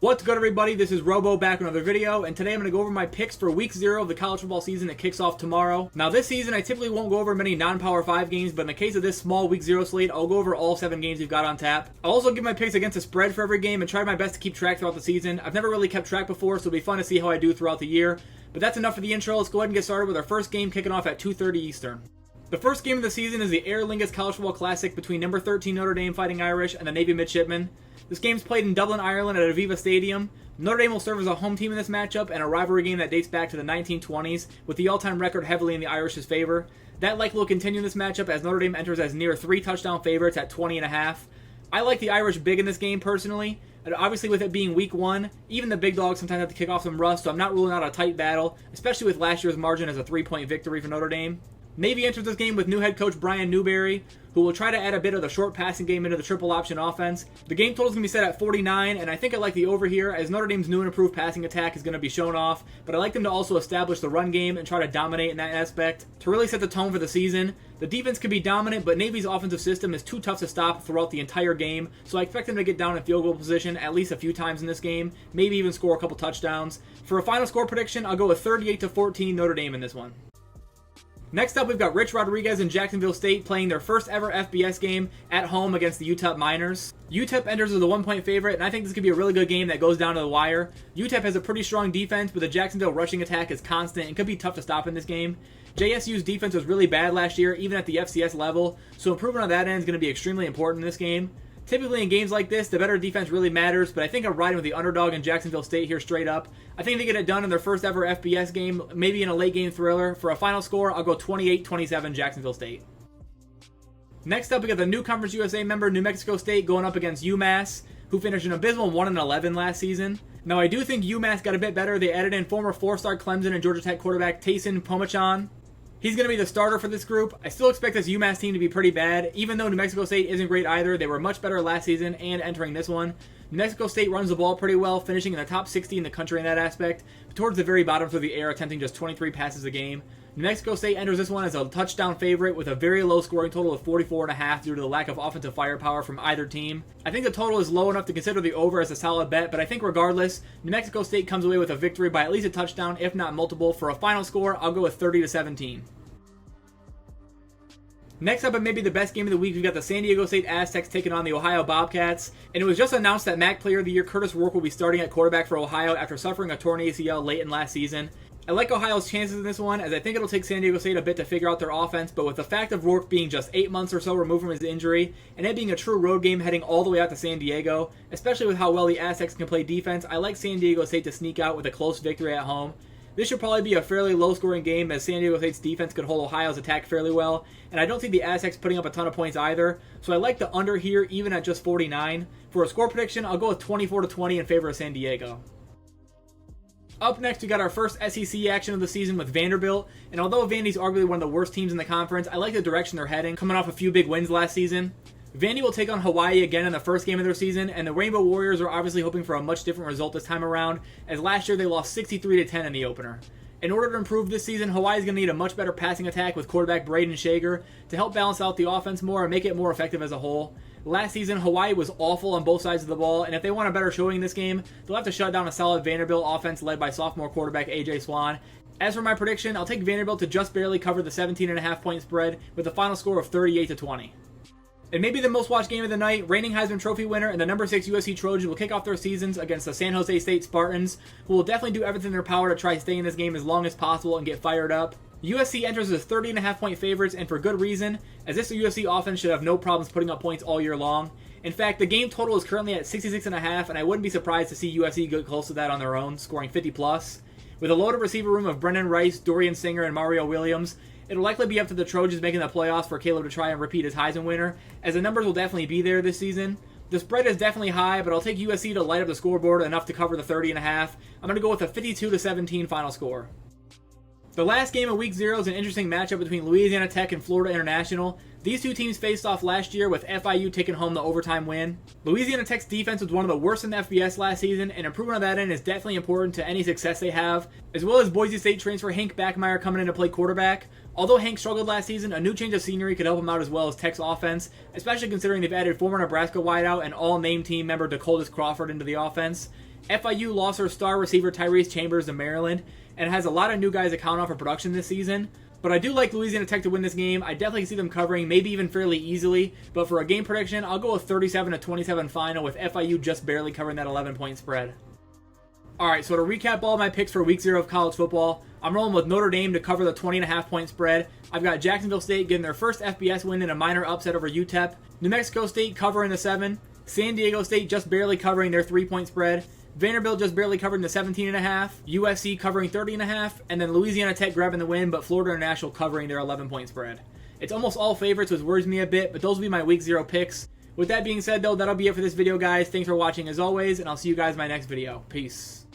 What's good, everybody? This is Robo back with another video, and today I'm going to go over my picks for week 0 of the college football season that kicks off tomorrow. Now, this season I typically won't go over many non-Power 5 games, but in the case of this small week 0 slate, I'll go over all 7 games we've got on tap. I'll also give my picks against the spread for every game and try my best to keep track throughout the season. I've never really kept track before, so it'll be fun to see how I do throughout the year. But that's enough for the intro. Let's go ahead and get started with our first game kicking off at 2:30 Eastern. The first game of the season is the Aer Lingus College Football Classic between number 13 Notre Dame Fighting Irish and the Navy Midshipmen. This game's played in Dublin, Ireland at Aviva Stadium. Notre Dame will serve as a home team in this matchup and a rivalry game that dates back to the 1920s, with the all-time record heavily in the Irish's favor. That likely will continue in this matchup as Notre Dame enters as near 3 touchdown favorites at 20.5. I like the Irish big in this game personally. And obviously, with it being week 1, even the big dogs sometimes have to kick off some rust, so I'm not ruling out a tight battle, especially with last year's margin as a 3-point victory for Notre Dame. Navy enters this game with new head coach Brian Newberry, who will try to add a bit of the short passing game into the triple option offense. The game total is going to be set at 49, and I think I like the over here, as Notre Dame's new and improved passing attack is going to be shown off, but I like them to also establish the run game and try to dominate in that aspect to really set the tone for the season. The defense can be dominant, but Navy's offensive system is too tough to stop throughout the entire game, so I expect them to get down in field goal position at least a few times in this game, maybe even score a couple touchdowns. For a final score prediction, I'll go with 38-14 Notre Dame in this one. Next up, we've got Rich Rodriguez and Jacksonville State playing their first ever FBS game at home against the UTEP Miners. UTEP enters as a 1-point favorite, and I think this could be a really good game that goes down to the wire. UTEP has a pretty strong defense, but the Jacksonville rushing attack is constant and could be tough to stop in this game. JSU's defense was really bad last year, even at the FCS level, so improvement on that end is going to be extremely important in this game. Typically in games like this, the better defense really matters, but I think I'm riding with the underdog in Jacksonville State here straight up. I think they get it done in their first ever FBS game, maybe in a late game thriller. For a final score, I'll go 28-27 Jacksonville State. Next up, we got the new Conference USA member New Mexico State going up against UMass, who finished an abysmal 1-11 last season. Now, I do think UMass got a bit better. They added in former 4-star Clemson and Georgia Tech quarterback Taysom Pomachan. He's going to be the starter for this group. I still expect this UMass team to be pretty bad, even though New Mexico State isn't great either. They were much better last season and entering this one. New Mexico State runs the ball pretty well, finishing in the top 60 in the country in that aspect, but towards the very bottom through the air, attempting just 23 passes a game. New Mexico State enters this one as a touchdown favorite with a very low scoring total of 44.5 due to the lack of offensive firepower from either team. I think the total is low enough to consider the over as a solid bet, but I think regardless, New Mexico State comes away with a victory by at least a touchdown, if not multiple. For a final score, I'll go with 30-17. Next up, and maybe the best game of the week, we've got the San Diego State Aztecs taking on the Ohio Bobcats. And it was just announced that MAC Player of the Year Curtis Rourke will be starting at quarterback for Ohio after suffering a torn ACL late in last season. I like Ohio's chances in this one, as I think it'll take San Diego State a bit to figure out their offense, but with the fact of Rourke being just 8 months or so removed from his injury, and it being a true road game heading all the way out to San Diego, especially with how well the Aztecs can play defense, I like San Diego State to sneak out with a close victory at home. This should probably be a fairly low-scoring game, as San Diego State's defense could hold Ohio's attack fairly well, and I don't think the Aztecs putting up a ton of points either, so I like the under here even at just 49. For a score prediction, I'll go with 24-20 in favor of San Diego. Up next, we got our first SEC action of the season with Vanderbilt, and although Vandy's arguably one of the worst teams in the conference, I like the direction they're heading, coming off a few big wins last season. Vandy will take on Hawaii again in the first game of their season, and the Rainbow Warriors are obviously hoping for a much different result this time around, as last year they lost 63-10 in the opener. In order to improve this season, Hawaii's going to need a much better passing attack with quarterback Braden Shager to help balance out the offense more and make it more effective as a whole. Last season, Hawaii was awful on both sides of the ball, and if they want a better showing in this game, they'll have to shut down a solid Vanderbilt offense led by sophomore quarterback A.J. Swan. As for my prediction, I'll take Vanderbilt to just barely cover the 17.5 point spread with a final score of 38-20. And maybe the most watched game of the night, reigning Heisman Trophy winner and the number 6 USC Trojans will kick off their seasons against the San Jose State Spartans, who will definitely do everything in their power to try to stay in this game as long as possible and get fired up. USC enters as 30.5 point favorites, and for good reason, as this USC offense should have no problems putting up points all year long. In fact, the game total is currently at 66.5, and I wouldn't be surprised to see USC get close to that on their own, scoring 50+. With a loaded receiver room of Brendan Rice, Dorian Singer, and Mario Williams, it'll likely be up to the Trojans making the playoffs for Caleb to try and repeat as Heisman winner, as the numbers will definitely be there this season. The spread is definitely high, but I'll take USC to light up the scoreboard enough to cover the 30.5. I'm going to go with a 52-17 final score. The last game of Week 0 is an interesting matchup between Louisiana Tech and Florida International. These two teams faced off last year with FIU taking home the overtime win. Louisiana Tech's defense was one of the worst in the FBS last season, and improvement on that end is definitely important to any success they have, as well as Boise State transfer Hank Backmeyer coming in to play quarterback. Although Hank struggled last season, a new change of scenery could help him out as well as Tech's offense, especially considering they've added former Nebraska wideout and all-name team member Dakotas Crawford into the offense. FIU lost their star receiver Tyrese Chambers to Maryland, and has a lot of new guys accounting on for production this season. But I do like Louisiana Tech to win this game. I definitely see them covering, maybe even fairly easily. But for a game prediction, I'll go with 37-27 final, with FIU just barely covering that 11-point spread. Alright, so to recap all my picks for week 0 of college football, I'm rolling with Notre Dame to cover the 20.5 point spread. I've got Jacksonville State getting their first FBS win in a minor upset over UTEP. New Mexico State covering the 7. San Diego State just barely covering their 3-point spread. Vanderbilt just barely covering the 17.5, USC covering 30.5, and then Louisiana Tech grabbing the win, but Florida International covering their 11-point spread. It's almost all favorites, which worries me a bit, but those will be my week 0 picks. With that being said, though, that'll be it for this video, guys. Thanks for watching as always, and I'll see you guys in my next video. Peace.